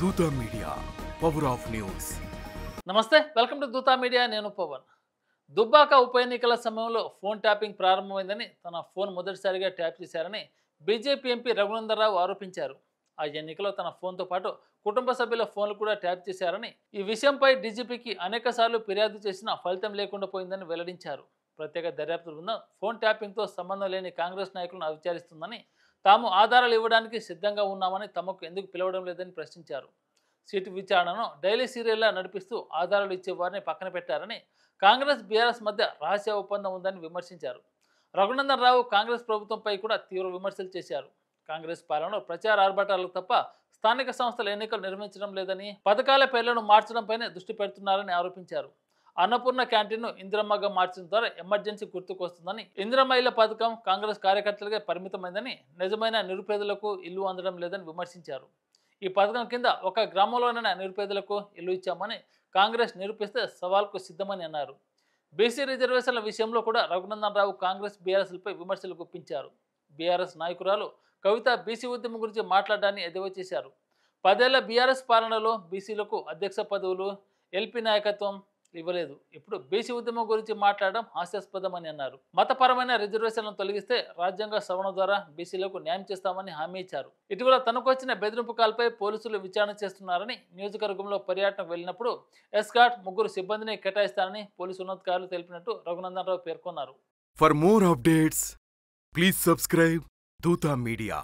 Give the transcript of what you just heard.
దూత media power of news. నమస్తే, welcome to Dootha media. నేను పవన్. దుబ్బాక ఉప ఎన్నికల సమయంలో ఫోన్ ట్యాపింగ్ ప్రారంభమైందని, తన ఫోన్ మొదటిసారిగా ట్యాప్ చేశారని బీజేపీ ఎంపీ రఘునందనరావు ఆరోపించారు. ఆ ఎన్నికలో తన ఫోన్తో పాటు కుటుంబ సభ్యుల ఫోన్లు కూడా ట్యాప్ చేశారని, ఈ విషయంపై డీజీపీకి అనేకసార్లు ఫిర్యాదు చేసినా ఫలితం లేకుండా పోయిందని వెల్లడించారు. ప్రత్యేక దర్యాప్తు బృందం ఫోన్ ట్యాపింగ్తో సంబంధం లేని కాంగ్రెస్ నాయకులను విచారిస్తుందని, తాము ఆధారాలు ఇవ్వడానికి సిద్ధంగా ఉన్నామని తమకు ఎందుకు పిలవడం లేదని ప్రశ్నించారు. సీటు విచారణను డైలీ సీరియల్లా నడిపిస్తూ ఆధారాలు ఇచ్చే వారిని పక్కన పెట్టారని, కాంగ్రెస్ బీఆర్ఎస్ మధ్య రహస్య ఒప్పందం ఉందని విమర్శించారు. రఘునందన్ రావు కాంగ్రెస్ ప్రభుత్వంపై కూడా తీవ్ర విమర్శలు చేశారు. కాంగ్రెస్ పాలనలో ప్రచార ఆర్భాటాలకు తప్ప స్థానిక సంస్థల ఎన్నికలు నిర్వహించడం లేదని, పథకాల పేర్లను మార్చడంపైనే దృష్టి పెడుతున్నారని ఆరోపించారు. అన్నపూర్ణ క్యాంటీన్ను ఇందిరమ్మగా మార్చడం ద్వారా ఎమర్జెన్సీ గుర్తుకొస్తుందని, ఇందిరమ్మ ఇళ్ల పథకం కాంగ్రెస్ కార్యకర్తలకే పరిమితమైందని, నిజమైన నిరుపేదలకు ఇల్లు అందడం లేదని విమర్శించారు. ఈ పథకం కింద ఒక గ్రామంలోనైనా నిరుపేదలకు ఇల్లు ఇచ్చామని కాంగ్రెస్ నిరూపిస్తే సవాల్కు సిద్ధమని అన్నారు. బీసీ రిజర్వేషన్ల విషయంలో కూడా రఘునందన్ రావు కాంగ్రెస్ బీఆర్ఎస్లపై విమర్శలు గుప్పించారు. బీఆర్ఎస్ నాయకురాలు కవిత బీసీ ఉద్యమం గురించి మాట్లాడడాన్ని ఎద్దేవా చేశారు. 10 ఏళ్ల బీఆర్ఎస్ పాలనలో బీసీలకు అధ్యక్ష పదవులు, ఎల్పీ నాయకత్వం ఇవ్వలేదు. ఇప్పుడు బీసీ ఉద్యమం గురించి మాట్లాడడం హాస్యాస్పదమని అన్నారు. మతపరమైన రిజర్వేషన్లను తొలగిస్తే రాజ్యాంగ సవరణ ద్వారా బీసీలకు న్యాయం చేస్తామని హామీ ఇచ్చారు. ఇటీవల తనకు వచ్చిన బెదిరింపు కాల్పై పోలీసులు విచారణ చేస్తున్నారని, నియోజకవర్గంలో పర్యటనకు వెళ్లినప్పుడు ఎస్కాట్ 3 సిబ్బందిని కేటాయిస్తారని పోలీసు ఉన్నతాధికారులు తెలిపినట్టు రఘునందన్ రావు పేర్కొన్నారు. For more updates please subscribe దూత మీడియా.